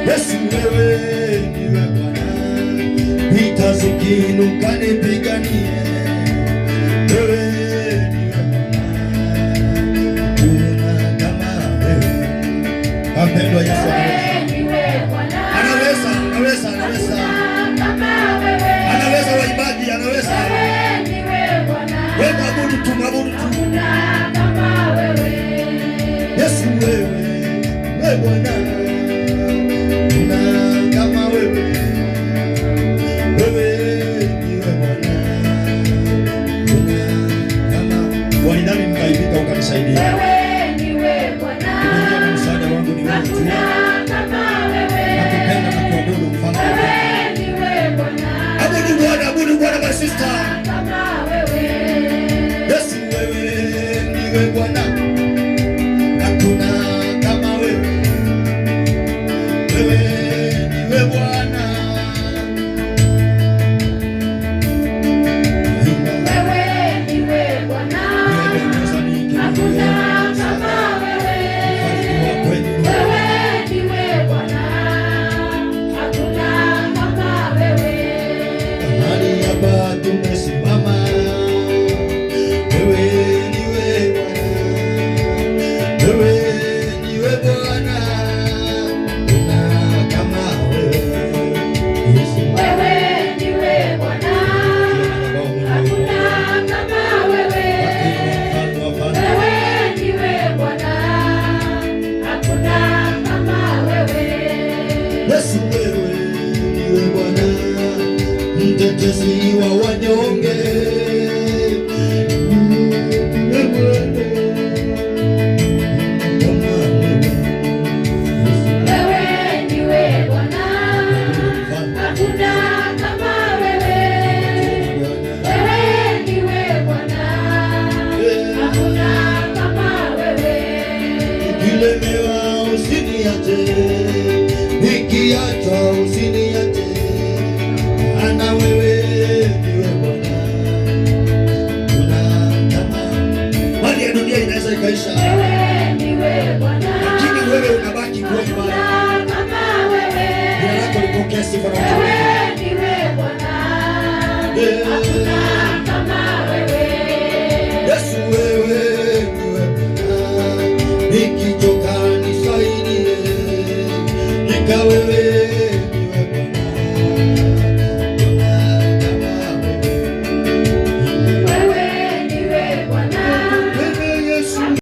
Yesu wewe ndiwe Bwana, vita zikiinuka nipiganie. Wewe ndiwe Bwana, hakuna kama wewe. Wapendwa, Yesu anaweza, waimbaji anaweza. Wewe abudu tu, Yesu wewe Bwana, kama wewe ndiwe Bwana, kama wainani mkaibika ukanisaidia. Wewe ndiwe Bwana, msaada wangu ni wewe tu. Nakupenda na kuabudu mfalme. wewe ndiwe Bwana, Abudu Bwana my sister. Yesu wewe ndiwe Bwana, hakuna kama wewe. Wewe ndiwe Bwana, wewe ndiwe Bwana, hakuna kama wewe. Wewe ndiwe Bwana, hakuna kama wewe. mahali hapa tumesimama. Wewe ndiwe Bwana, wewe ndiwe Bwana, hakuna kama wewe. Wewe ndiwe Bwana, hakuna kama wewe. Wewe ndiwe Bwana, hakuna kama wewe. Yesu wewe ndiwe Bwana, mtetezi wa wanyonge. Wewe ndiwe Bwana, hakuna kama wewe. Wewe ndiwe Bwana, hakuna kama wewe. Nikilemewa usiniache, nikiachwa usiniache, ana wewe ndiwe Bwana, kuna kama mali ya dunia inaweza ikaisha, Wewe ndiwe Bwana, lakini wewe unabaki kuwa imara. hakuna kama wewe. Jina lako lipokee sifa na